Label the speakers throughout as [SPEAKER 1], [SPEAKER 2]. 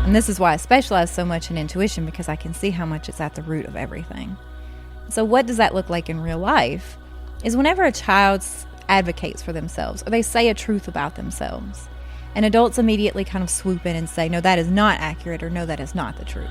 [SPEAKER 1] And this is why I specialize so much in intuition, because I can see how much it's at the root of everything. So what does that look like in real life? Is whenever a child advocates for themselves or they say a truth about themselves, and adults immediately kind of swoop in and say, no, that is not accurate, or no, that is not the truth.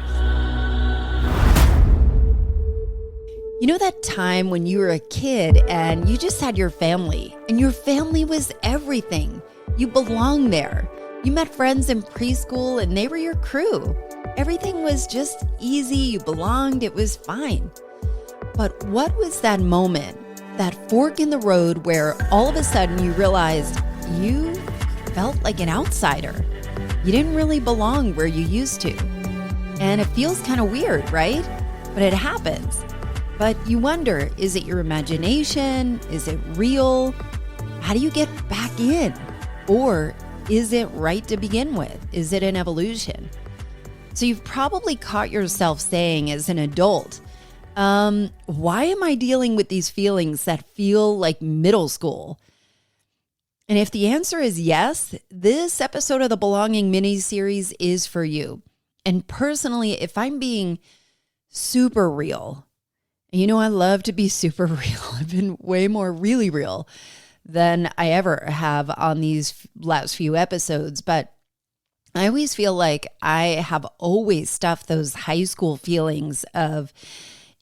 [SPEAKER 2] You know that time when you were a kid and you just had your family, and your family was everything. You belonged there. You met friends in preschool and they were your crew. Everything was just easy. You belonged. It was fine. But what was that moment, that fork in the road where all of a sudden you realized you felt like an outsider? You didn't really belong where you used to. And it feels kind of weird, right? But it happens. But you wonder, is it your imagination? Is it real? How do you get back in? Or is it right to begin with? Is it an evolution? So you've probably caught yourself saying as an adult, why am I dealing with these feelings that feel like middle school? And if the answer is yes, this episode of the Belonging mini-series is for you. And personally, if I'm being super real, you know, I love to be super real. I've been way more really real than I ever have on these last few episodes. But I always feel like I have always stuffed those high school feelings of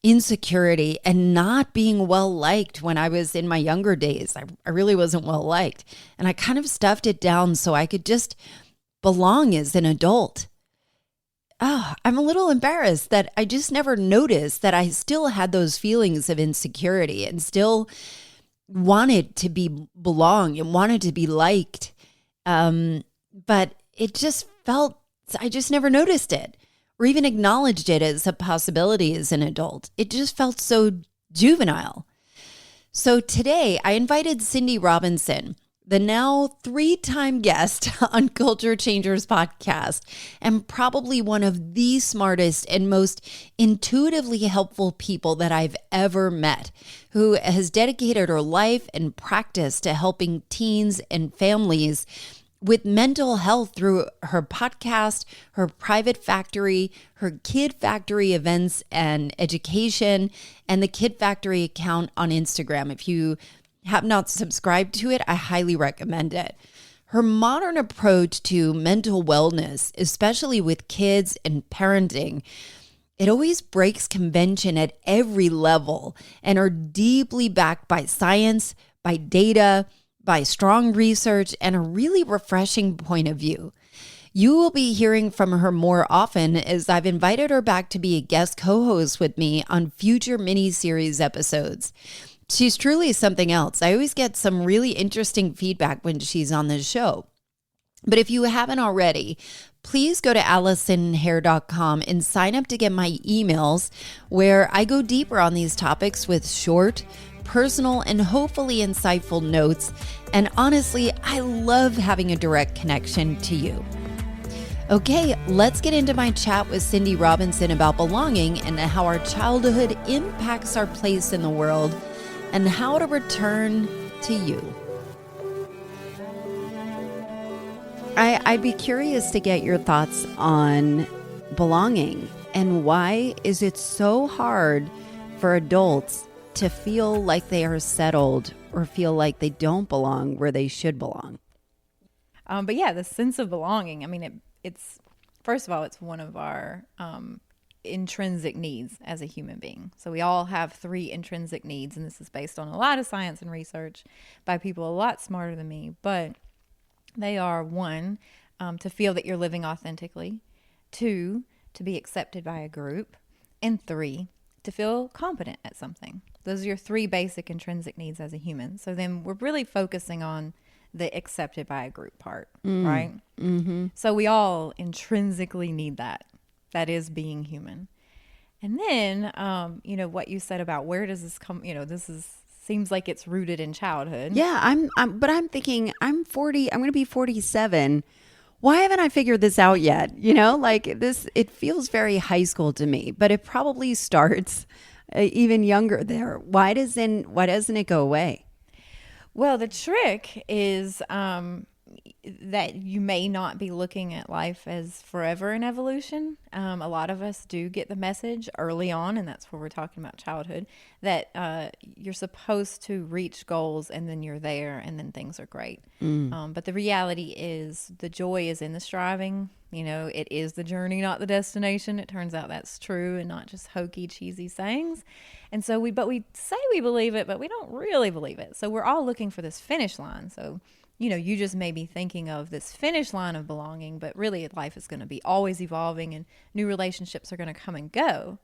[SPEAKER 2] insecurity and not being well liked when I was in my younger days. I really wasn't well liked. And I kind of stuffed it down so I could just belong as an adult. Oh, I'm a little embarrassed that I just never noticed that I still had those feelings of insecurity and still wanted to belong and wanted to be liked. But it just felt, I just never noticed it or even acknowledged it as a possibility as an adult. It just felt so juvenile. So today I invited Cindy Robinson, the now 3-time guest on Culture Changers podcast, and probably one of the smartest and most intuitively helpful people that I've ever met, who has dedicated her life and practice to helping teens and families with mental health through her podcast, her private factory, her Kid Factory events and education, and the Kid Factory account on Instagram. If you have not subscribed to it, I highly recommend it. Her modern approach to mental wellness, especially with kids and parenting, it always breaks convention at every level and are deeply backed by science, by data, by strong research, and a really refreshing point of view. You will be hearing from her more often as I've invited her back to be a guest co-host with me on future mini-series episodes. She's truly something else. I always get some really interesting feedback when she's on the show. But if you haven't already, please go to ALLISON'S and sign up to get my emails where I go deeper on these topics with short, personal, and hopefully insightful notes. And honestly, I love having a direct connection to you. Okay, let's get into my chat with Cindy Robinson about belonging and how our childhood impacts our place in the world and how to return to you. I'd be curious to get your thoughts on belonging and why is it so hard for adults to feel like they are settled or feel like they don't belong where they should belong?
[SPEAKER 1] But yeah, the sense of belonging, I mean, it's first of all, it's one of our intrinsic needs as a human being. So we all have 3 intrinsic needs, and this is based on a lot of science and research by people a lot smarter than me, but they are 1, to feel that you're living authentically, 2, to be accepted by a group, and 3, to feel competent at something. Those are your 3 basic intrinsic needs as a human. So then we're really focusing on the accepted by a group part, right? Mm-hmm. So we all intrinsically need that. That is being human. And then, what you said about where does this come, seems like it's rooted in childhood.
[SPEAKER 2] Yeah, but I'm thinking I'm 40, I'm going to be 47. Why haven't I figured this out yet? It feels very high school to me, but it probably starts even younger there. Why doesn't it go away?
[SPEAKER 1] Well, the trick is that you may not be looking at life as forever in evolution. A lot of us do get the message early on, and that's where we're talking about childhood, that you're supposed to reach goals and then you're there and then things are great. But the reality is the joy is in the striving. You know, it is the journey, not the destination. It turns out that's true and not just hokey, cheesy sayings. And so we say we believe it, but we don't really believe it. So we're all looking for this finish line. So, you know, you just may be thinking of this finish line of belonging, but really life is going to be always evolving and new relationships are going to come and go.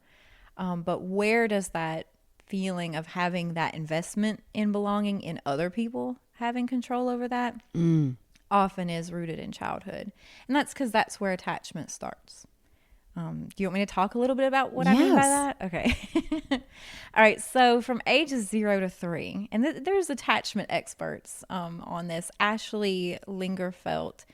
[SPEAKER 1] But where does that feeling of having that investment in belonging in other people, having control over that, often is rooted in childhood. And that's because that's where attachment starts. Do you want me to talk a little bit about what I mean by that? Okay. All right. So from ages 0 to 3, and there's attachment experts on this. Ashley Lingerfelt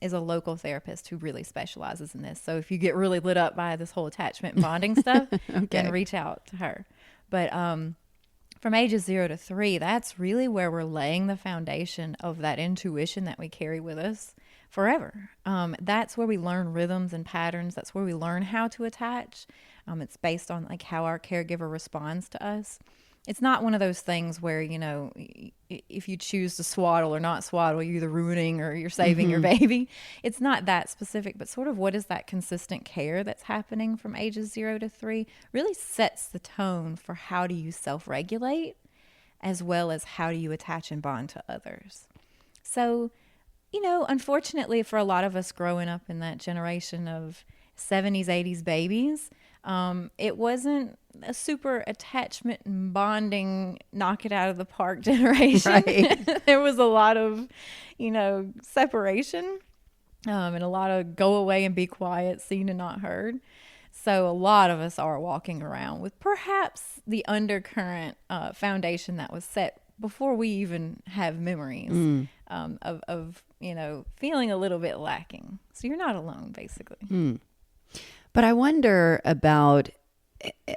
[SPEAKER 1] is a local therapist who really specializes in this. So if you get really lit up by this whole attachment and bonding stuff, then reach out to her. But from ages 0 to 3, that's really where we're laying the foundation of that intuition that we carry with us forever. That's where we learn rhythms and patterns. That's where we learn how to attach. It's based on like how our caregiver responds to us. It's not one of those things where, you know, if you choose to swaddle or not swaddle, you're either ruining or you're saving your baby. It's not that specific, but sort of what is that consistent care that's happening from ages 0 to 3 really sets the tone for how do you self-regulate as well as how do you attach and bond to others. So, you know, unfortunately for a lot of us growing up in that generation of 70s, 80s babies, it wasn't a super attachment and bonding, knock it out of the park generation. Right. There was a lot of, you know, separation and a lot of go away and be quiet, seen and not heard. So a lot of us are walking around with perhaps the undercurrent foundation that was set before we even have memories of, you know, feeling a little bit lacking. So you're not alone, basically.
[SPEAKER 2] But I wonder about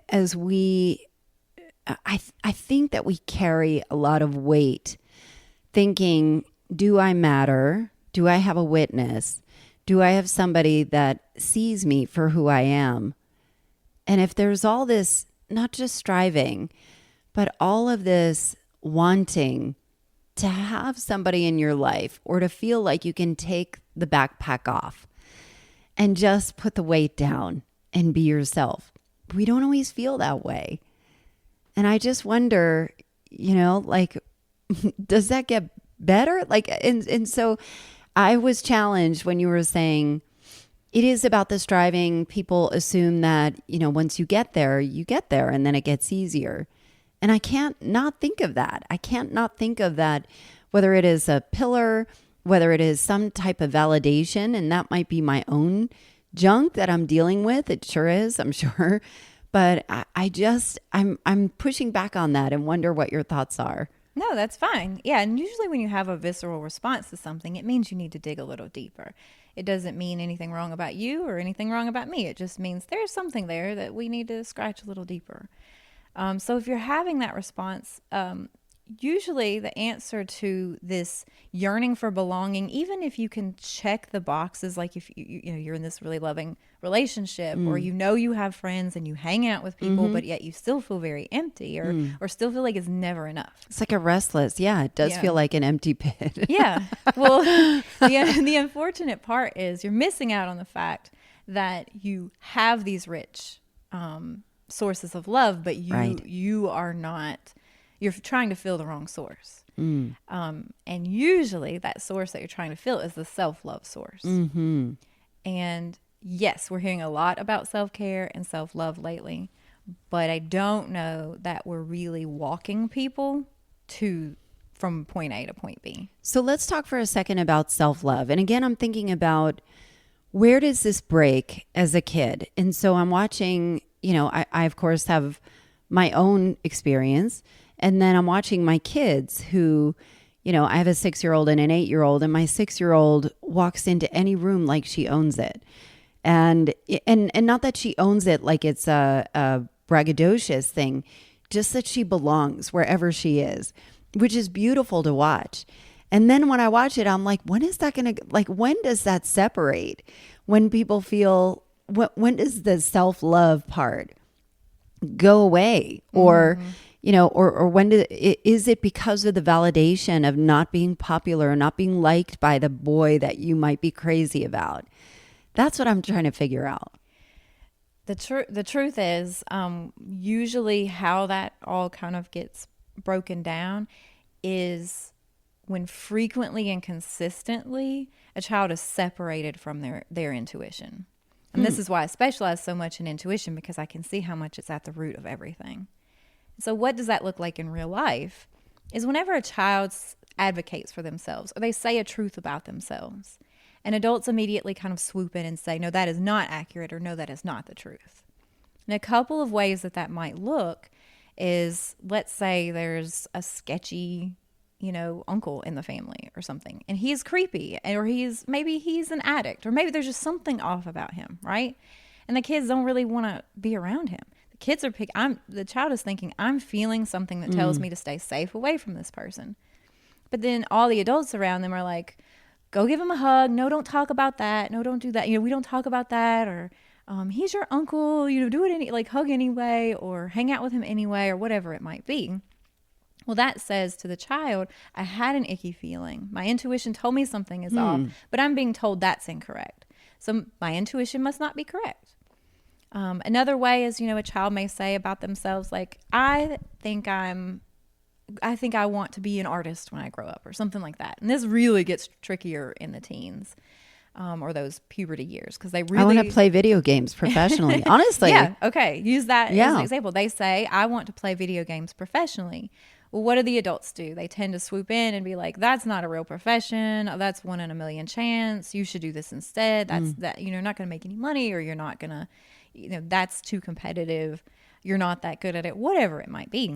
[SPEAKER 2] as I think that we carry a lot of weight thinking, do I matter? Do I have a witness? Do I have somebody that sees me for who I am? And if there's all this, not just striving, but all of this wanting to have somebody in your life or to feel like you can take the backpack off and just put the weight down and be yourself. We don't always feel that way. And I just wonder, you know, like, does that get better? Like, and so I was challenged when you were saying it is about the striving. People assume that, you know, once you get there and then it gets easier. And I can't not think of that. I can't not think of that, whether it is a pillar, whether it is some type of validation, and that might be my own junk that I'm dealing with. It sure is, I'm sure. But I'm pushing back on that and wonder what your thoughts are.
[SPEAKER 1] No, that's fine. Yeah, and usually when you have a visceral response to something, it means you need to dig a little deeper. It doesn't mean anything wrong about you or anything wrong about me. It just means there's something there that we need to scratch a little deeper. So if you're having that response, usually the answer to this yearning for belonging, even if you can check the boxes, like if you know you're in this really loving relationship, or you know you have friends and you hang out with people, but yet you still feel very empty, or still feel like it's never enough.
[SPEAKER 2] It's like a restless. Yeah, it does feel like an empty pit.
[SPEAKER 1] Yeah. Well, the unfortunate part is you're missing out on the fact that you have these rich sources of love, but you are not. You're trying to fill the wrong source. And usually that source that you're trying to fill is the self-love source. And yes, we're hearing a lot about self-care and self-love lately, but I don't know that we're really walking people from point A to point B.
[SPEAKER 2] So let's talk for a second about self-love. And again, I'm thinking about where does this break as a kid? And so I'm watching, you know, I of course have my own experience. And then I'm watching my kids who, you know, I have a 6-year-old and an 8-year-old, and my 6-year-old walks into any room like she owns it. And not that she owns it like it's a braggadocious thing, just that she belongs wherever she is, which is beautiful to watch. And then when I watch it, I'm like, when is that going to, like, when does that separate? When people feel, when does the self-love part go away? Or, or when is it because of the validation of not being popular or not being liked by the boy that you might be crazy about? That's what I'm trying to figure out.
[SPEAKER 1] The truth is, usually how that all kind of gets broken down is when frequently and consistently a child is separated from their intuition. And this is why I specialize so much in intuition, because I can see how much it's at the root of everything. So what does that look like in real life? Is whenever a child advocates for themselves or they say a truth about themselves, and adults immediately kind of swoop in and say, no, that is not accurate, or no, that is not the truth. And a couple of ways that might look is, let's say there's a sketchy, uncle in the family or something, and he's creepy, or maybe he's an addict, or maybe there's just something off about him, right? And the kids don't really want to be around him. The kids are the child is thinking, I'm feeling something that tells me to stay safe away from this person. But then all the adults around them are like, go give him a hug. No, don't talk about that. No, don't do that. We don't talk about that. Or he's your uncle. Do it hug anyway, or hang out with him anyway, or whatever it might be. Well, that says to the child, I had an icky feeling. My intuition told me something is off, but I'm being told that's incorrect. So my intuition must not be correct. Another way is, a child may say about themselves, like, I think I want to be an artist when I grow up, or something like that. And this really gets trickier in the teens, or those puberty years, because I
[SPEAKER 2] want to play video games professionally. Honestly.
[SPEAKER 1] Yeah. Okay. Use that as an example. They say, I want to play video games professionally. Well, what do the adults do? They tend to swoop in and be like, that's not a real profession. That's 1 in a million chance. You should do this instead. That's you're not going to make any money, or you're not going to, that's too competitive. You're not that good at it, whatever it might be.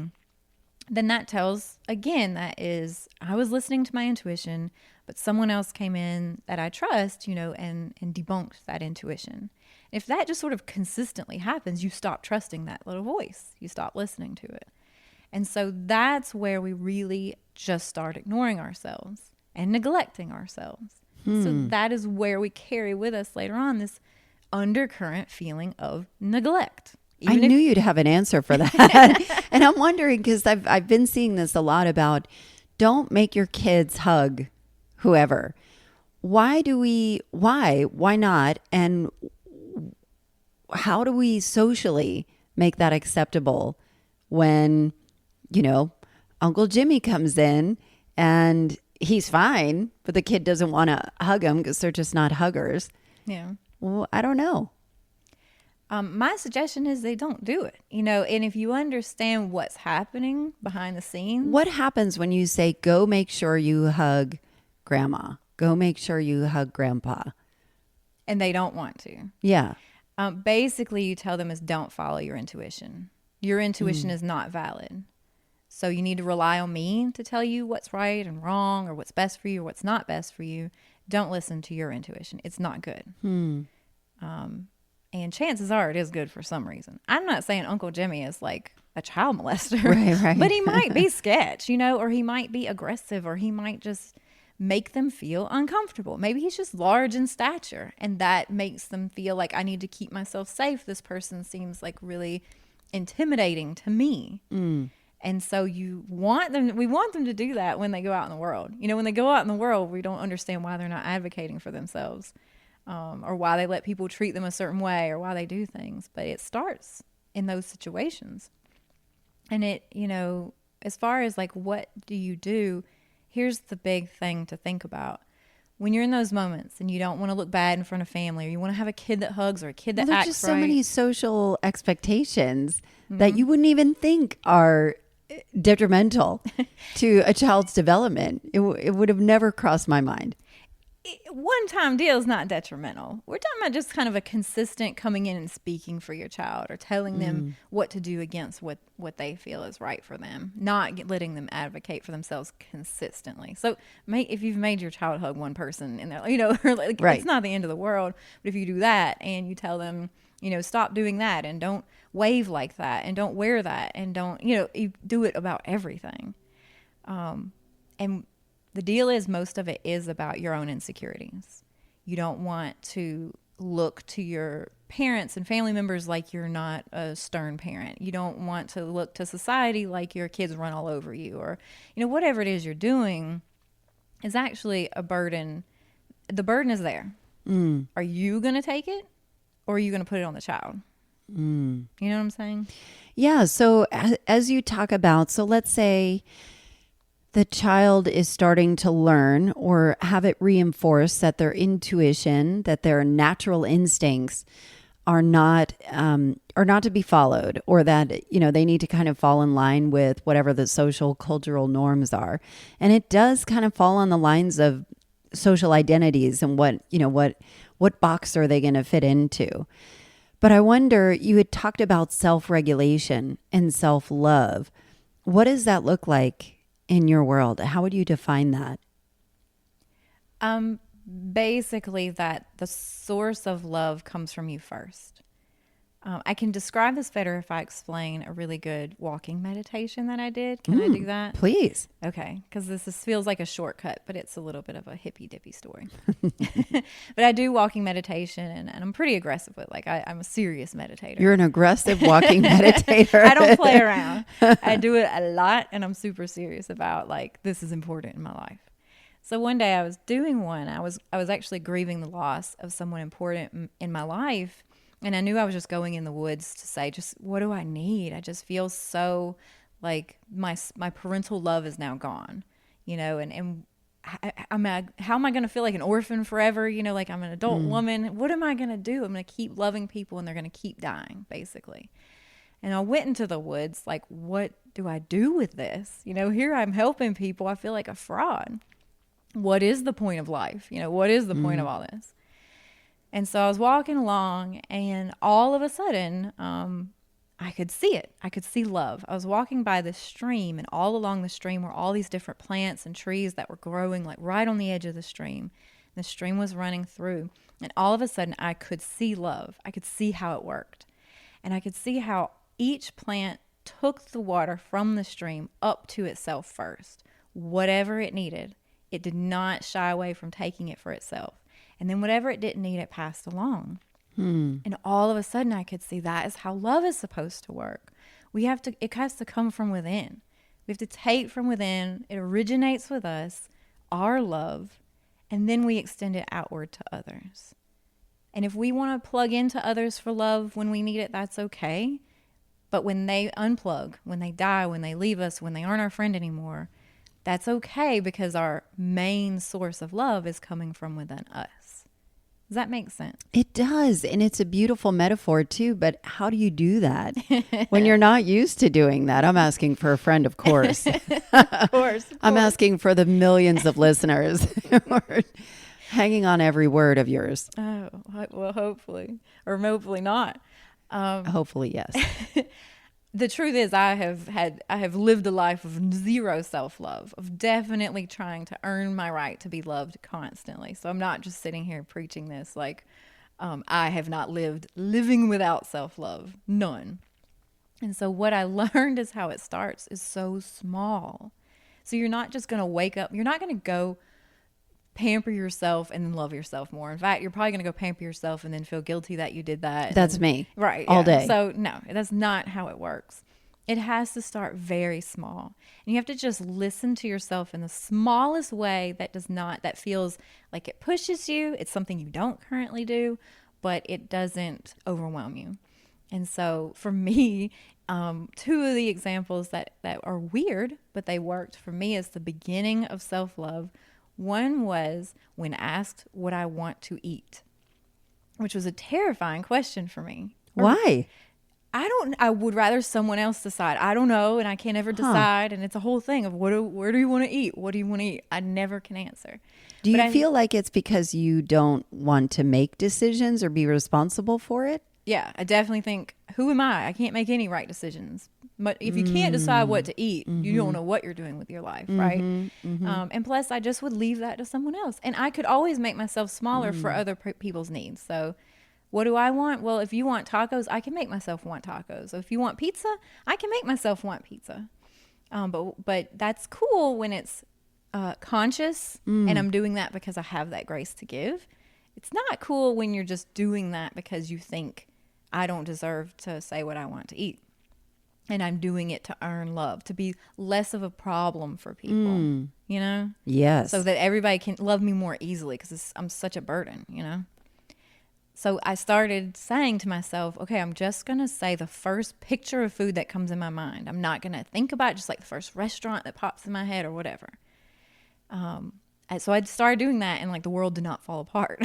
[SPEAKER 1] Then that tells, again, I was listening to my intuition, but someone else came in that I trust, and debunked that intuition. If that just sort of consistently happens, you stop trusting that little voice. You stop listening to it. And so that's where we really just start ignoring ourselves and neglecting ourselves. So that is where we carry with us later on this undercurrent feeling of neglect.
[SPEAKER 2] I knew you'd have an answer for that. And I'm wondering, because I've been seeing this a lot about, don't make your kids hug whoever. Why not? And how do we socially make that acceptable when, Uncle Jimmy comes in and he's fine, but the kid doesn't want to hug him because they're just not huggers?
[SPEAKER 1] Yeah.
[SPEAKER 2] Well, I don't know.
[SPEAKER 1] My suggestion is they don't do it, and if you understand what's happening behind the scenes.
[SPEAKER 2] What happens when you say, go make sure you hug grandma, go make sure you hug grandpa?
[SPEAKER 1] And they don't want to.
[SPEAKER 2] Yeah.
[SPEAKER 1] Basically, you tell them is don't follow your intuition. Your intuition is not valid. So you need to rely on me to tell you what's right and wrong, or what's best for you or what's not best for you. Don't listen to your intuition. It's not good. And chances are it is good for some reason. I'm not saying Uncle Jimmy is like a child molester,
[SPEAKER 2] right.
[SPEAKER 1] But he might be sketch, or he might be aggressive, or he might just make them feel uncomfortable. Maybe he's just large in stature, and that makes them feel like, I need to keep myself safe. This person seems like really intimidating to me. And so we want them to do that when they go out in the world. When they go out in the world, we don't understand why they're not advocating for themselves, or why they let people treat them a certain way, or why they do things. But it starts in those situations. And as far as like, what do you do? Here's the big thing to think about. When you're in those moments and you don't want to look bad in front of family, or you want to have a kid that hugs, or a kid that acts right.
[SPEAKER 2] There's just so many social expectations that you wouldn't even think are detrimental to a child's development. It would have never crossed my mind.
[SPEAKER 1] One-time deal is not detrimental. We're talking about just kind of a consistent coming in and speaking for your child, or telling them what to do against what they feel is right for them, not letting them advocate for themselves consistently. So if you've made your child hug one person in there, right. It's not the end of the world. But if you do that and you tell them, stop doing that, and don't wave like that, and don't wear that, and don't, you do it about everything. And the deal is most of it is about your own insecurities. You don't want to look to your parents and family members like you're not a stern parent. You don't want to look to society like your kids run all over you, or, whatever it is you're doing is actually a burden. The burden is there. Are you going to take it, or are you going to put it on the child? You know what I'm saying?
[SPEAKER 2] Yeah. So as you talk about, so let's say the child is starting to learn or have it reinforced that their intuition, that their natural instincts are not to be followed, or that, they need to kind of fall in line with whatever the social cultural norms are. And it does kind of fall on the lines of social identities and what box are they going to fit into. But I wonder, you had talked about self-regulation and self-love. What does that look like in your world? How would you define that?
[SPEAKER 1] Basically that the source of love comes from you first. I can describe this better if I explain a really good walking meditation that I did. Can I do that?
[SPEAKER 2] Please.
[SPEAKER 1] Okay, because feels like a shortcut, but it's a little bit of a hippy-dippy story. But I do walking meditation, and I'm pretty aggressive with it. I'm a serious meditator.
[SPEAKER 2] You're an aggressive walking meditator.
[SPEAKER 1] I don't play around. I do it a lot, and I'm super serious about, this is important in my life. So one day I was doing one. I was actually grieving the loss of someone important in my life. And I knew I was just going in the woods to say, just what do I need? I just feel so like my parental love is now gone, and how am I going to feel like an orphan forever? Like I'm an adult woman. What am I going to do? I'm going to keep loving people and they're going to keep dying, basically. And I went into the woods, like, what do I do with this? Here I'm helping people. I feel like a fraud. What is the point of life? What is the point of all this? And so I was walking along, and all of a sudden, I could see it. I could see love. I was walking by this stream, and all along the stream were all these different plants and trees that were growing like right on the edge of the stream. The stream was running through, and all of a sudden I could see love. I could see how it worked. And I could see how each plant took the water from the stream up to itself first. Whatever it needed, it did not shy away from taking it for itself. And then whatever it didn't need, it passed along. And all of a sudden I could see that is how love is supposed to work. It has to come from within. We have to take from within. It originates with us, our love, and then we extend it outward to others. And if we want to plug into others for love when we need it, that's okay. But when they unplug, when they die, when they leave us, when they aren't our friend anymore, that's okay, because our main source of love is coming from within us. Does that make sense?
[SPEAKER 2] It does. And it's a beautiful metaphor too. But how do you do that when you're not used to doing that? I'm asking for a friend, of course.
[SPEAKER 1] Of course.
[SPEAKER 2] I'm asking for the millions of listeners who are hanging on every word of yours.
[SPEAKER 1] Oh, well, hopefully. Or hopefully not.
[SPEAKER 2] Hopefully, yes.
[SPEAKER 1] The truth is I have lived a life of zero self-love, of definitely trying to earn my right to be loved constantly. So I'm not just sitting here preaching this like I have not living without self-love. None. And so what I learned is how it starts is so small. So you're not just going to wake up. You're not going to go pamper yourself and then love yourself more. In fact, you're probably going to go pamper yourself and then feel guilty that you did that.
[SPEAKER 2] That's me.
[SPEAKER 1] Right.
[SPEAKER 2] All day.
[SPEAKER 1] So no, that's not how it works. It has to start very small. And you have to just listen to yourself in the smallest way that feels like it pushes you. It's something you don't currently do, but it doesn't overwhelm you. And so for me, two of the examples that are weird, but they worked for me as the beginning of self-love. One was when asked what I want to eat, which was a terrifying question for me.
[SPEAKER 2] Why?
[SPEAKER 1] I would rather someone else decide. I don't know, and I can't ever decide. And it's a whole thing of where do you want to eat? What do you want to eat? I never can answer.
[SPEAKER 2] Do you feel like it's because you don't want to make decisions or be responsible for it?
[SPEAKER 1] Yeah, I definitely think, who am I? I can't make any right decisions. But if you can't decide what to eat, you don't know what you're doing with your life, right? And plus, I just would leave that to someone else. And I could always make myself smaller for other people's needs. So what do I want? Well, if you want tacos, I can make myself want tacos. If you want pizza, I can make myself want pizza. But that's cool when it's conscious and I'm doing that because I have that grace to give. It's not cool when you're just doing that because you think I don't deserve to say what I want to eat. And I'm doing it to earn love, to be less of a problem for people, you know?
[SPEAKER 2] Yes.
[SPEAKER 1] So that everybody can love me more easily because I'm such a burden, you know? So I started saying to myself, okay, I'm just going to say the first picture of food that comes in my mind. I'm not going to think about it, just like the first restaurant that pops in my head or whatever. So I started doing that, and like the world did not fall apart.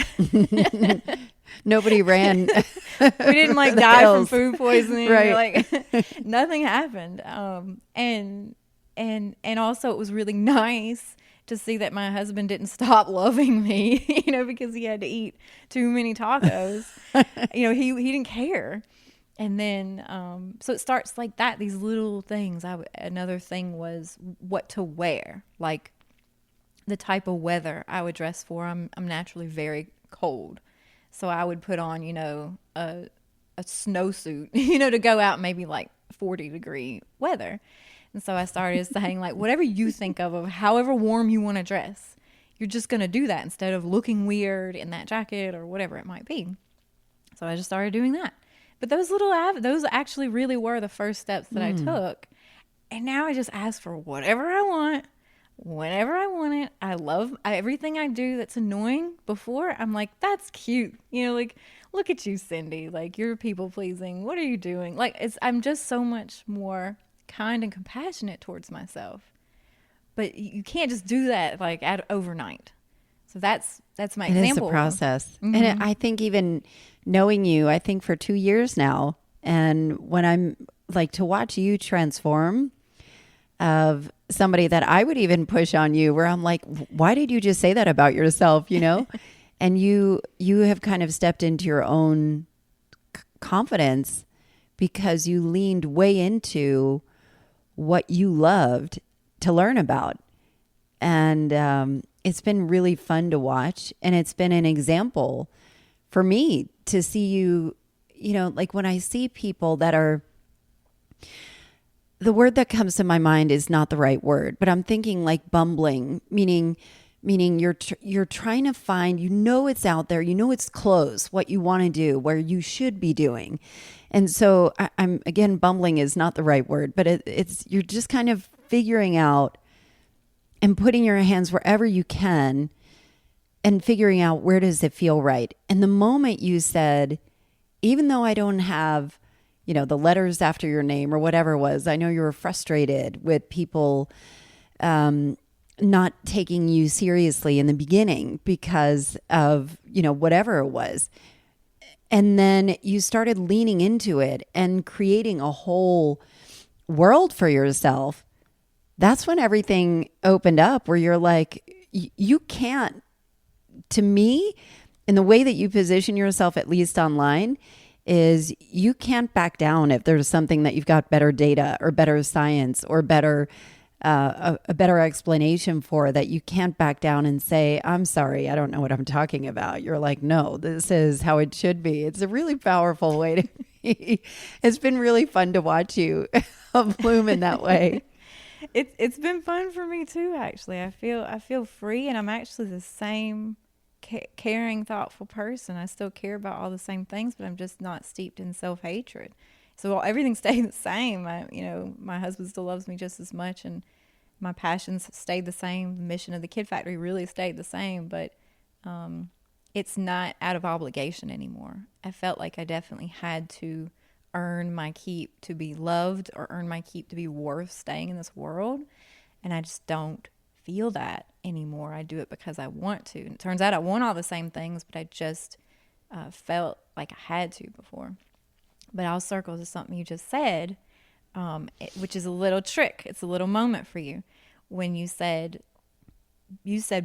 [SPEAKER 2] Nobody ran.
[SPEAKER 1] We didn't like die from food poisoning.
[SPEAKER 2] Right.
[SPEAKER 1] Like nothing happened. And also it was really nice to see that my husband didn't stop loving me, you know, because he had to eat too many tacos. You know, he didn't care. And then, so it starts like that, these little things. Another thing was what to wear, like the type of weather I would dress for. I'm naturally very cold. So I would put on, you know, a snowsuit, you know, to go out maybe like 40-degree weather. And so I started saying, like, whatever you think of however warm you want to dress, you're just going to do that instead of looking weird in that jacket or whatever it might be. So I just started doing that. But those actually really were the first steps that I took. And now I just ask for whatever I want, whenever I want it. I love everything I do that's annoying. Before, I'm like, that's cute. You know, like, look at you, Cindy. Like, you're people pleasing. What are you doing? Like, I'm just so much more kind and compassionate towards myself. But you can't just do that like overnight. So that's my example.
[SPEAKER 2] It is a process. And I think even knowing you, I think for 2 years now, and when I'm like to watch you transform of somebody that I would even push on you, where I'm like, why did you just say that about yourself, you know? And you have kind of stepped into your own confidence because you leaned way into what you loved to learn about. And it's been really fun to watch. And it's been an example for me to see you, you know, like when I see people that are, the word that comes to my mind is not the right word, but I'm thinking like bumbling, meaning you're trying to find, you know, it's out there, you know, it's close, what you want to do, where you should be doing. And so I'm again, bumbling is not the right word, but it's you're just kind of figuring out and putting your hands wherever you can and figuring out where does it feel right. And the moment you said, even though I don't have, you know, the letters after your name or whatever it was, I know you were frustrated with people not taking you seriously in the beginning because of, you know, whatever it was. And then you started leaning into it and creating a whole world for yourself. That's when everything opened up, where you're like, you can't, to me, in the way that you position yourself, at least online, is you can't back down if there's something that you've got better data or better science or better a better explanation for, that you can't back down and say, I'm sorry, I don't know what I'm talking about. You're like, no, this is how it should be. It's a really powerful way to be. It's been really fun to watch you bloom in that way.
[SPEAKER 1] It's been fun for me too, actually. I feel free, and I'm actually the same caring, thoughtful person. I still care about all the same things, but I'm just not steeped in self-hatred. So everything stayed the same. My husband still loves me just as much, and my passions stayed the same. The mission of the Kid Factory really stayed the same, but it's not out of obligation anymore. I felt like I definitely had to earn my keep to be loved, or earn my keep to be worth staying in this world, and I just don't feel that anymore. I do it because I want to. And it turns out I want all the same things, but I just felt like I had to before. But I'll circle to something you just said, which is a little trick. It's a little moment for you. When you said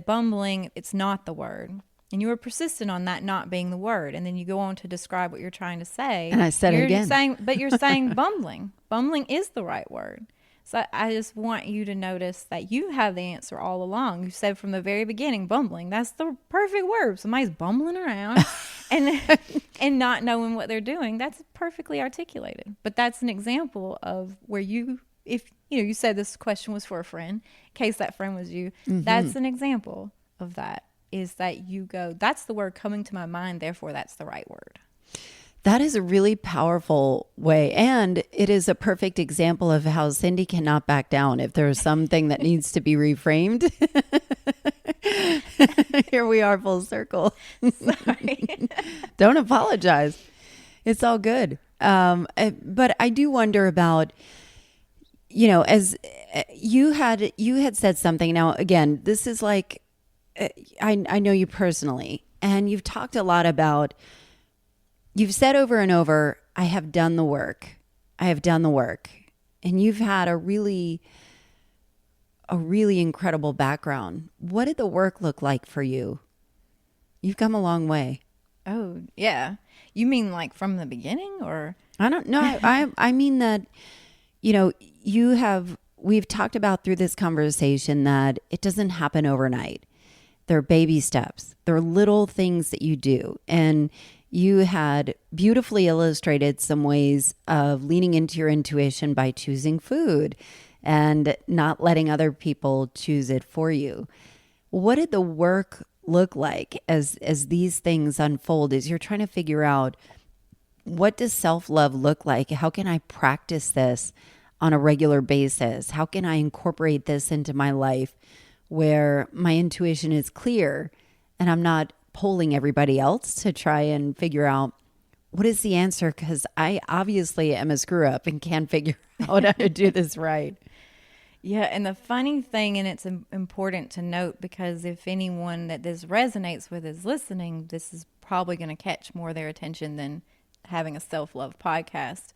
[SPEAKER 1] bumbling, it's not the word. And you were persistent on that not being the word. And then you go on to describe what you're trying to say.
[SPEAKER 2] And I said it again.
[SPEAKER 1] But you're saying bumbling. Bumbling is the right word. So I just want you to notice that you have the answer all along. You said from the very beginning, bumbling. That's the perfect word. Somebody's bumbling around and not knowing what they're doing. That's perfectly articulated. But that's an example of where you if you said this question was for a friend, in case that friend was you, that's an example of that, is that you go, that's the word coming to my mind, therefore that's the right word.
[SPEAKER 2] That is a really powerful way. And it is a perfect example of how Cindy cannot back down if there's something that needs to be reframed. Here we are, full circle.
[SPEAKER 1] Sorry.
[SPEAKER 2] Don't apologize. It's all good. But I do wonder about, as you had said something. Now, again, this is like, I know you personally, and you've talked a lot about, you've said over and over, I have done the work. I have done the work. And you've had a really incredible background. What did the work look like for you? You've come a long way.
[SPEAKER 1] Oh, yeah. You mean like from the beginning, or?
[SPEAKER 2] I don't know. I mean that, we've talked about through this conversation that it doesn't happen overnight. They're baby steps. They're little things that you do. And you had beautifully illustrated some ways of leaning into your intuition by choosing food and not letting other people choose it for you. What did the work look like as these things unfold, as you're trying to figure out, what does self-love look like? How can I practice this on a regular basis? How can I incorporate this into my life where my intuition is clear and I'm not polling everybody else to try and figure out what is the answer? Because I obviously am a screw up and can't figure out how to do this right.
[SPEAKER 1] Yeah, and the funny thing, and it's important to note, because if anyone that this resonates with is listening, this is probably going to catch more of their attention than having a self-love podcast.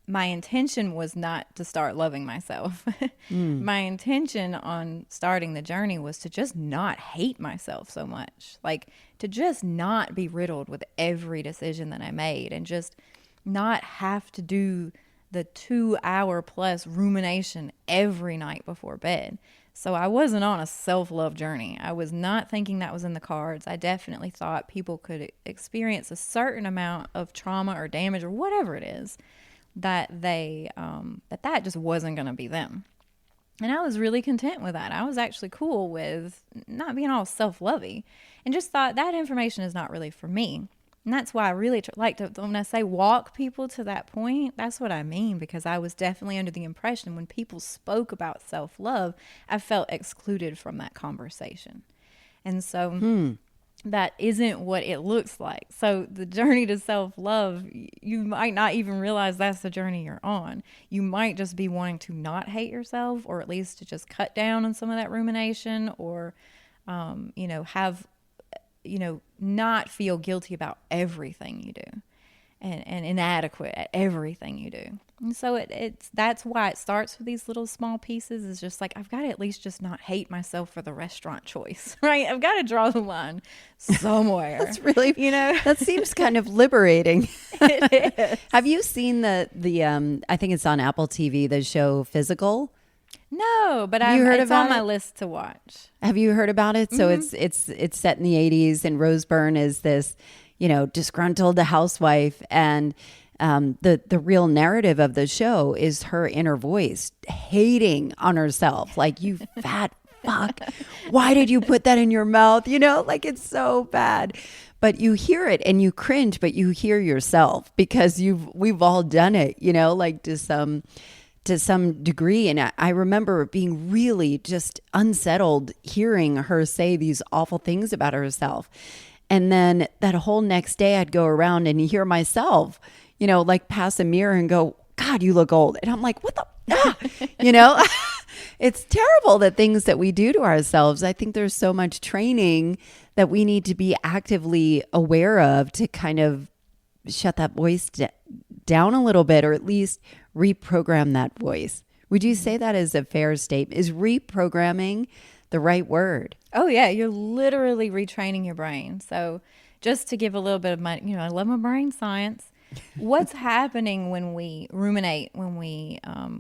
[SPEAKER 1] My intention was not to start loving myself. My intention on starting the journey was to just not hate myself so much. Like, to just not be riddled with every decision that I made, and just not have to do the 2-hour plus rumination every night before bed. So I wasn't on a self-love journey. I was not thinking that was in the cards. I definitely thought people could experience a certain amount of trauma or damage or whatever it is, that they that just wasn't going to be them. And I was really content with that. I was actually cool with not being all self-lovey, and just thought that information is not really for me. And that's why I really like to, when I say walk people to that point, that's what I mean, because I was definitely under the impression when people spoke about self-love, I felt excluded from that conversation. And so that isn't what it looks like. So the journey to self-love, you might not even realize that's the journey you're on. You might just be wanting to not hate yourself, or at least to just cut down on some of that rumination, or, have, not feel guilty about everything you do, and inadequate at everything you do. And so that's why it starts with these little small pieces. Is just like, I've got to at least just not hate myself for the restaurant choice, right? I've got to draw the line somewhere.
[SPEAKER 2] That's really, that seems kind of liberating.
[SPEAKER 1] It is.
[SPEAKER 2] Have you seen the I think it's on Apple TV, the show Physical?
[SPEAKER 1] No, but it's on my list to watch.
[SPEAKER 2] Have you heard about it? So it's set in the 80s, and Rose Byrne is this, disgruntled housewife, and the real narrative of the show is her inner voice hating on herself, like, you fat fuck, why did you put that in your mouth? Like, it's so bad. But you hear it and you cringe, but you hear yourself, because we've all done it, like to some degree. And I remember being really just unsettled hearing her say these awful things about herself. And then that whole next day I'd go around and hear myself, like pass a mirror and go, God, you look old. And I'm like, what the, It's terrible, the things that we do to ourselves. I think there's so much training that we need to be actively aware of to kind of shut that voice down a little bit, or at least reprogram that voice. Would you say that is a fair statement? Is reprogramming the right word?
[SPEAKER 1] Oh yeah, you're literally retraining your brain. So just to give a little bit of my, I love my brain science. What's happening when we ruminate, when we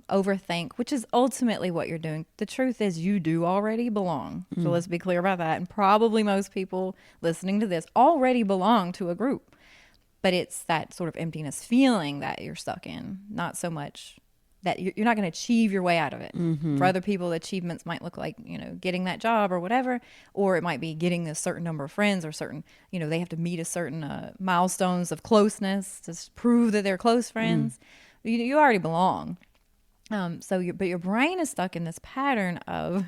[SPEAKER 1] overthink, which is ultimately what you're doing. The truth is, you do already belong. So let's be clear about that. And probably most people listening to this already belong to a group. But it's that sort of emptiness feeling that you're stuck in, not so much that you're not going to achieve your way out of it. For other people, achievements might look like, getting that job or whatever, or it might be getting a certain number of friends or certain, they have to meet a certain milestones of closeness to prove that they're close friends. You already belong. But your brain is stuck in this pattern of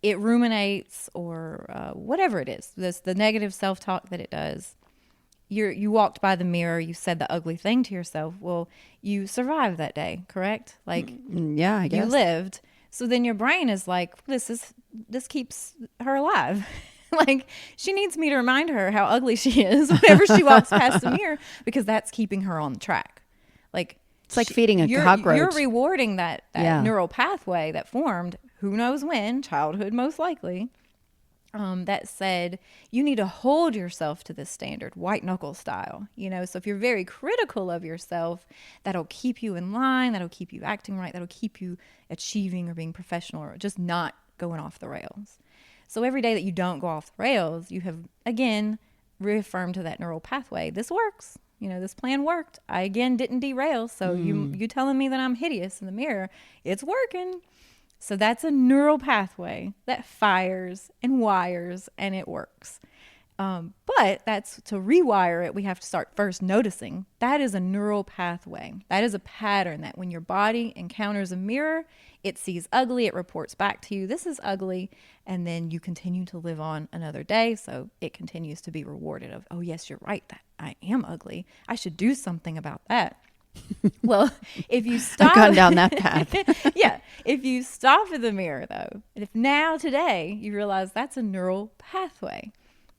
[SPEAKER 1] it ruminates or whatever it is, the negative self-talk that it does. You walked by the mirror, you said the ugly thing to yourself. Well, you survived that day, correct? Like,
[SPEAKER 2] yeah, I guess.
[SPEAKER 1] You lived. So then your brain is like, this keeps her alive. Like, she needs me to remind her how ugly she is whenever she walks past the mirror, because that's keeping her on the track. Like,
[SPEAKER 2] it's like feeding a cockroach.
[SPEAKER 1] You're rewarding that neural pathway that formed, who knows when, childhood most likely, that said, you need to hold yourself to this standard, white knuckle style. So if you're very critical of yourself, that'll keep you in line, that'll keep you acting right, that'll keep you achieving or being professional or just not going off the rails. So every day that you don't go off the rails, you have, again, reaffirmed to that neural pathway, this works. This plan worked. I, again, didn't derail. So you telling me that I'm hideous in the mirror, it's working. So that's a neural pathway that fires and wires, and it works. But that's to rewire it, we have to start first noticing that is a neural pathway. That is a pattern that when your body encounters a mirror, it sees ugly, it reports back to you, this is ugly, and then you continue to live on another day. So it continues to be rewarded of, oh yes, you're right, that I am ugly. I should do something about that. Well, if you stop,
[SPEAKER 2] I've gone down that path.
[SPEAKER 1] Yeah. If you stop at the mirror though, and if now today you realize that's a neural pathway,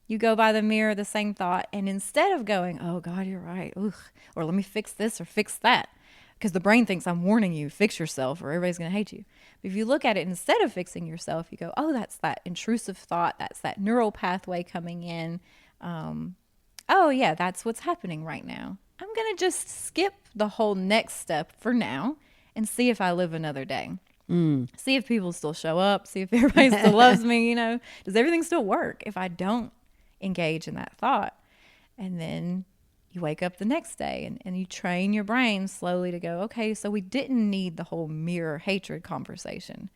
[SPEAKER 1] you go by the mirror, the same thought, and instead of going, oh God, you're right, ugh, or let me fix this or fix that, because the brain thinks I'm warning you, fix yourself or everybody's going to hate you. But if you look at it, instead of fixing yourself, you go, oh, that's that intrusive thought. That's that neural pathway coming in. Oh yeah, that's what's happening right now. I'm going to just skip the whole next step for now and see if I live another day. See if people still show up. See if everybody still loves me. Does everything still work if I don't engage in that thought? And then you wake up the next day and you train your brain slowly to go, okay, so we didn't need the whole mirror hatred conversation.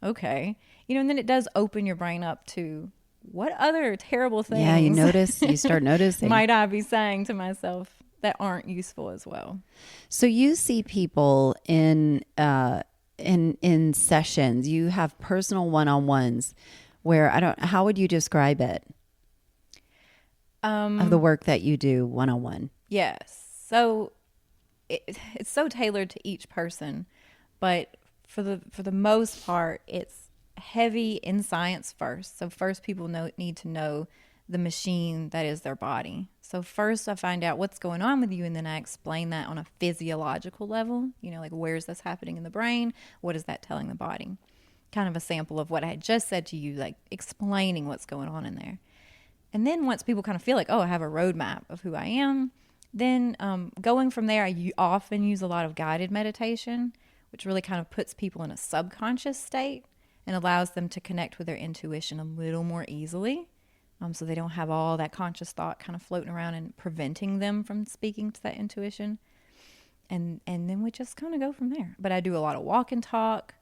[SPEAKER 1] Okay. And then it does open your brain up to what other terrible things.
[SPEAKER 2] Yeah, you start noticing.
[SPEAKER 1] Might I be saying to myself that aren't useful as well.
[SPEAKER 2] So you see people in sessions, you have personal one-on-ones where how would you describe it? Of the work that you do one-on-one.
[SPEAKER 1] Yes. So it's so tailored to each person, but for the most part, it's heavy in science first. So first people need to know the machine that is their body. So first I find out what's going on with you, and then I explain that on a physiological level, like where's this happening in the brain? What is that telling the body? Kind of a sample of what I had just said to you, like explaining what's going on in there. And then once people kind of feel like, oh, I have a roadmap of who I am, then going from there, I often use a lot of guided meditation, which really kind of puts people in a subconscious state and allows them to connect with their intuition a little more easily. So they don't have all that conscious thought kind of floating around and preventing them from speaking to that intuition. And then we just kind of go from there. But I do a lot of walk and talk.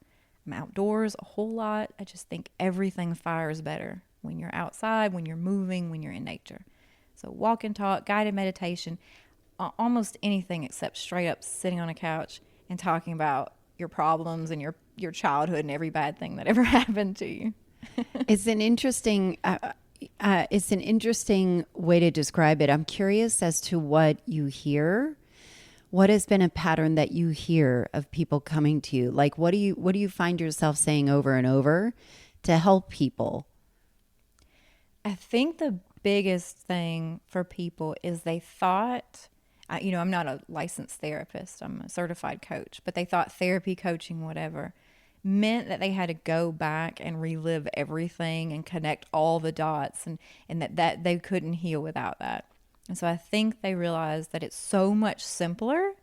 [SPEAKER 1] I'm outdoors a whole lot. I just think everything fires better when you're outside, when you're moving, when you're in nature. So walk and talk, guided meditation, almost anything except straight up sitting on a couch and talking about your problems and your childhood and every bad thing that ever happened to you.
[SPEAKER 2] It's an interesting way to describe it. I'm curious as to what you hear. What has been a pattern that you hear of people coming to you? Like, what do you find yourself saying over and over to help people?
[SPEAKER 1] I think the biggest thing for people is they thought, I'm not a licensed therapist, I'm a certified coach, but they thought therapy, coaching, whatever, meant that they had to go back and relive everything and connect all the dots, and that they couldn't heal without that. And so I think they realized that it's so much simpler.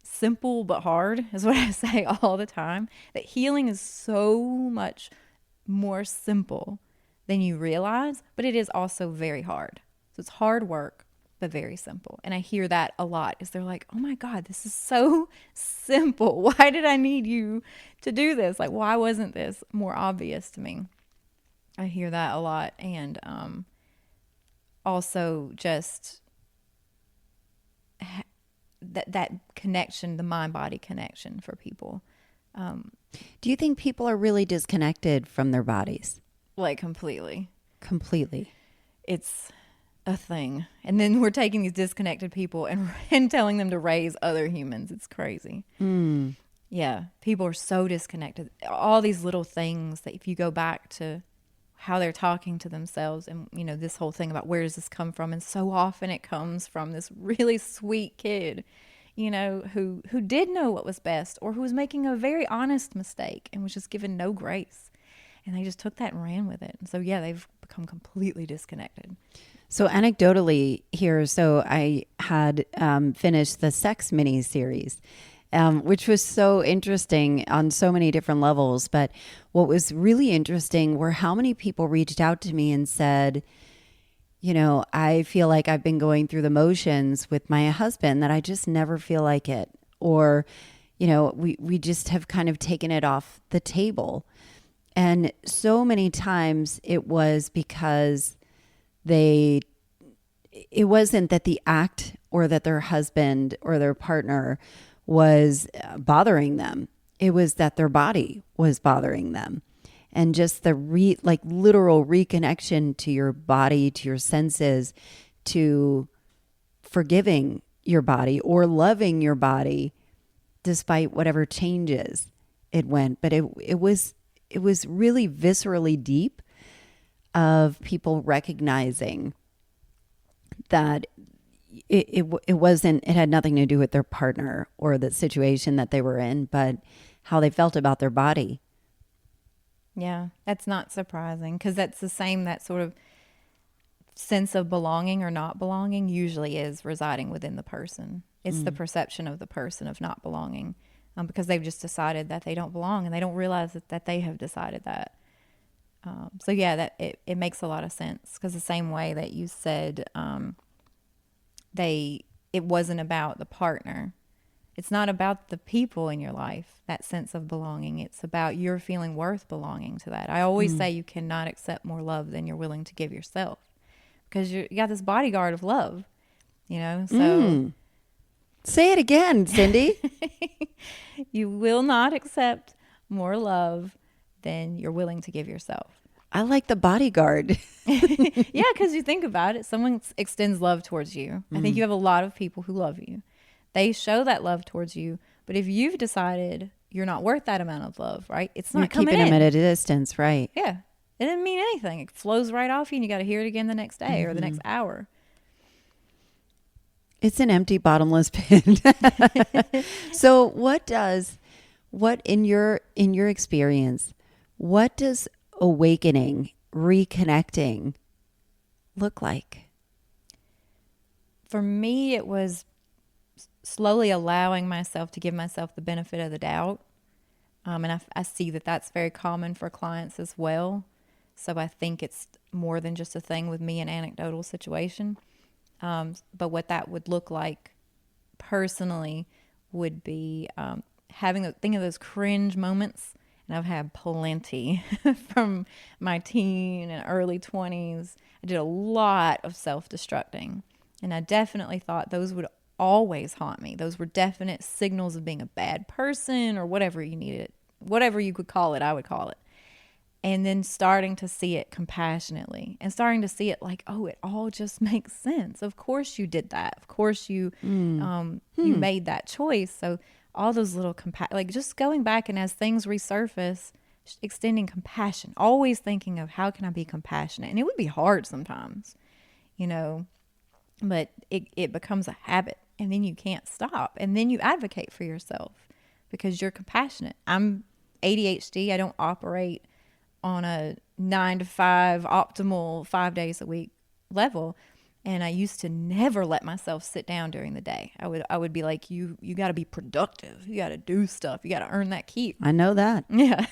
[SPEAKER 1] Simple but hard is what I say all the time, that healing is so much more simple than you realize, but it is also very hard. So it's hard work, but very simple. And I hear that a lot is they're like, oh my God, this is so simple. Why did I need you to do this? Like, why wasn't this more obvious to me? I hear that a lot. And also just that connection, the mind-body connection for people.
[SPEAKER 2] Do you think people are really disconnected from their bodies?
[SPEAKER 1] Like completely.
[SPEAKER 2] Completely.
[SPEAKER 1] It's a thing. And then we're taking these disconnected people and telling them to raise other humans. It's crazy. Yeah. People are so disconnected. All these little things that if you go back to how they're talking to themselves and, you know, this whole thing about where does this come from? And so often it comes from this really sweet kid, you know, who did know what was best or who was making a very honest mistake and was just given no grace. And they just took that and ran with it. And so, yeah, they've become completely disconnected.
[SPEAKER 2] So anecdotally here, so I had finished the sex mini series, which was so interesting on so many different levels. But what was really interesting were how many people reached out to me and said, you know, I feel like I've been going through the motions with my husband, that I just never feel like it. Or, you know, we just have kind of taken it off the table. And so many times it was because it wasn't that the act or that their husband or their partner was bothering them. It was that their body was bothering them. And just the literal reconnection to your body, to your senses, to forgiving your body or loving your body despite whatever changes it went. But it was really viscerally deep of people recognizing that it had nothing to do with their partner or the situation that they were in, but how they felt about their body.
[SPEAKER 1] Yeah, that's not surprising because that's the same, that sort of sense of belonging or not belonging usually is residing within the person. It's the perception of the person of not belonging. Because they've just decided that they don't belong and they don't realize that they have decided that. So yeah, that it makes a lot of sense because the same way that you said it wasn't about the partner. It's not about the people in your life, that sense of belonging. It's about your feeling worth belonging to that. I always say you cannot accept more love than you're willing to give yourself because you got this bodyguard of love, you know, so...
[SPEAKER 2] Say it again, Cindy.
[SPEAKER 1] You will not accept more love than you're willing to give yourself.
[SPEAKER 2] I like the bodyguard.
[SPEAKER 1] Yeah, because you think about it, someone extends love towards you. I think you have a lot of people who love you. They show that love towards you. But if you've decided you're not worth that amount of love, right? It's not coming in.
[SPEAKER 2] You're keeping them at a distance, right?
[SPEAKER 1] Yeah. It didn't mean anything. It flows right off you and you got to hear it again the next day or the next hour.
[SPEAKER 2] It's an empty, bottomless pit. So what in your experience, what does awakening, reconnecting look like?
[SPEAKER 1] For me, it was slowly allowing myself to give myself the benefit of the doubt. And I see that that's very common for clients as well. So I think it's more than just a thing with me, an anecdotal situation. But what that would look like personally would be think of those cringe moments. And I've had plenty from my teen and early 20s. I did a lot of self-destructing. And I definitely thought those would always haunt me. Those were definite signals of being a bad person or whatever you needed. Whatever you could call it, I would call it. And then starting to see it compassionately and starting to see it like, oh, it all just makes sense. Of course you did that. Of course you you made that choice. So all those little like just going back and as things resurface, extending compassion, always thinking of how can I be compassionate? And it would be hard sometimes, you know, but it becomes a habit and then you can't stop. And then you advocate for yourself because you're compassionate. I'm ADHD. I don't operate on a 9 to 5 optimal 5 days a week level. And I used to never let myself sit down during the day. I would be like, you got to be productive. You got to do stuff. You got to earn that keep.
[SPEAKER 2] I know that.
[SPEAKER 1] Yeah.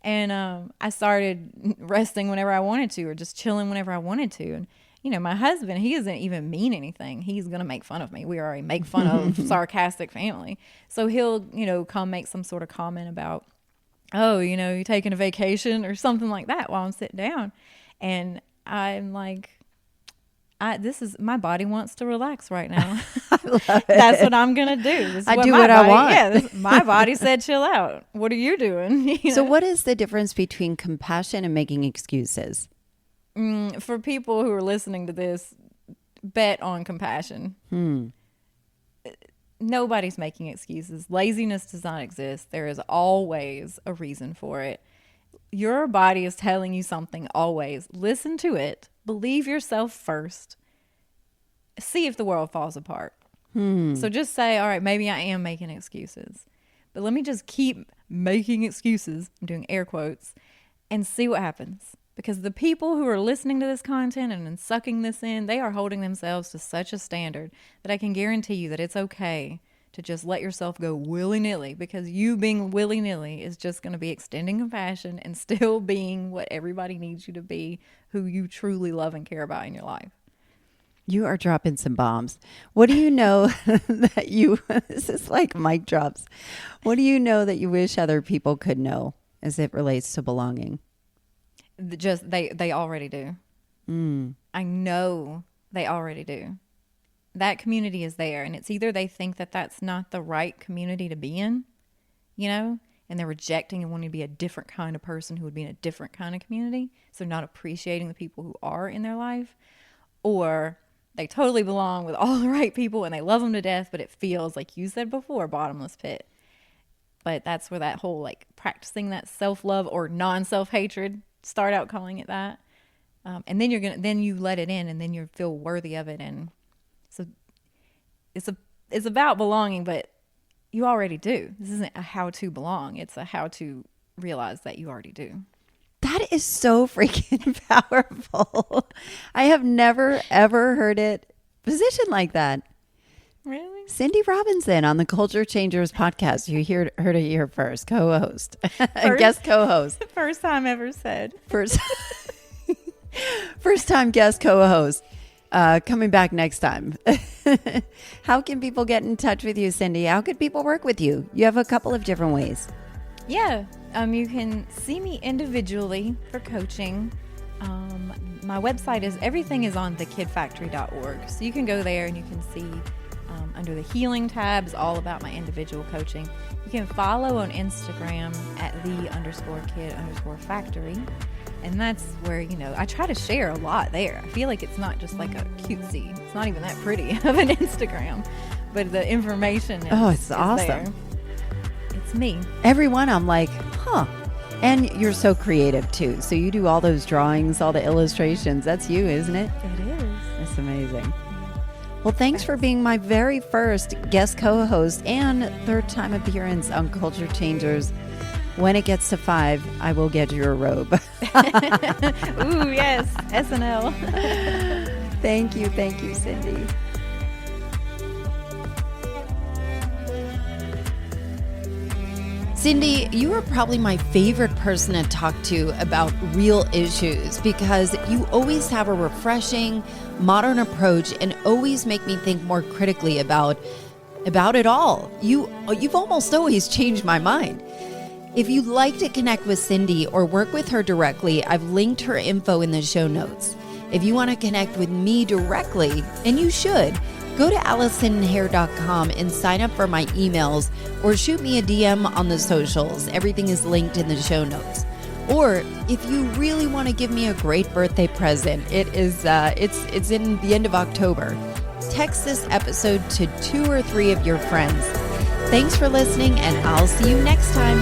[SPEAKER 1] And I started resting whenever I wanted to or just chilling whenever I wanted to. my husband, he doesn't even mean anything. He's going to make fun of me. We already make fun of sarcastic family. So he'll, come make some sort of comment about, oh, you taking a vacation or something like that while I'm sitting down. And I'm like, my body wants to relax right now.
[SPEAKER 2] I love it.
[SPEAKER 1] That's what I'm going to do.
[SPEAKER 2] I do what I want.
[SPEAKER 1] Yeah, my body said chill out. What are you doing?
[SPEAKER 2] So what is the difference between compassion and making excuses?
[SPEAKER 1] For people who are listening to this, bet on compassion. Nobody's making excuses. Laziness does not exist. There is always a reason for it. Your body is telling you something always. Listen to it. Believe yourself first. See if the world falls apart. So just say, all right, maybe I am making excuses. But let me just keep making excuses. I'm doing air quotes. And see what happens. Because the people who are listening to this content and sucking this in, they are holding themselves to such a standard that I can guarantee you that it's okay to just let yourself go willy-nilly, because you being willy-nilly is just going to be extending compassion and still being what everybody needs you to be, who you truly love and care about in your life.
[SPEAKER 2] You are dropping some bombs. What do you know this is like mic drops. What do you know that you wish other people could know as it relates to belonging?
[SPEAKER 1] Just they already do. I know they already do. That community is there, and it's either they think that that's not the right community to be in, and they're rejecting and wanting to be a different kind of person who would be in a different kind of community, so they're not appreciating the people who are in their life, or they totally belong with all the right people and they love them to death, but it feels, like you said before, bottomless pit. But that's where that whole practicing that self-love or non-self-hatred, start out calling it that, and then you let it in, and then you feel worthy of it. And so it's about belonging, but you already do. This isn't a how to belong, it's a how to realize that you already do.
[SPEAKER 2] That is so freaking powerful. I have never ever heard it positioned like that.
[SPEAKER 1] Really?
[SPEAKER 2] Cindy Robinson on the Culture Changers podcast. You heard it here first. Co-host. Guest co-host.
[SPEAKER 1] First time ever said.
[SPEAKER 2] First time guest co-host. Coming back next time. How can people get in touch with you, Cindy? How can people work with you? You have a couple of different ways.
[SPEAKER 1] Yeah. You can see me individually for coaching. My website everything is on thekidfactory.org. So you can go there and you can see under the healing tab is all about my individual coaching. You can follow on Instagram at @the_kid_factory. And that's where, I try to share a lot there. I feel like it's not just like a cutesy. It's not even that pretty of an Instagram. But the information
[SPEAKER 2] it's awesome.
[SPEAKER 1] There. It's me.
[SPEAKER 2] Everyone, I'm like, huh. And you're so creative too. So you do all those drawings, all the illustrations. That's you, isn't it?
[SPEAKER 1] It is.
[SPEAKER 2] It's amazing. Well, thanks for being my very first guest co-host and third time appearance on Culture Changers. When it gets to 5, I will get you a robe.
[SPEAKER 1] Ooh, yes. SNL.
[SPEAKER 2] Thank you, Cindy. Cindy, you are probably my favorite person to talk to about real issues because you always have a refreshing, modern approach and always make me think more critically about it all. You've almost always changed my mind. If you'd like to connect with Cindy or work with her directly, I've linked her info in the show notes. If you want to connect with me directly, and you should, go to ALLISON'Hair.com and sign up for my emails or shoot me a DM on the socials. Everything is linked in the show notes. Or if you really want to give me a great birthday present, it's in the end of October. Text this episode to 2 or 3 of your friends. Thanks for listening, and I'll see you next time.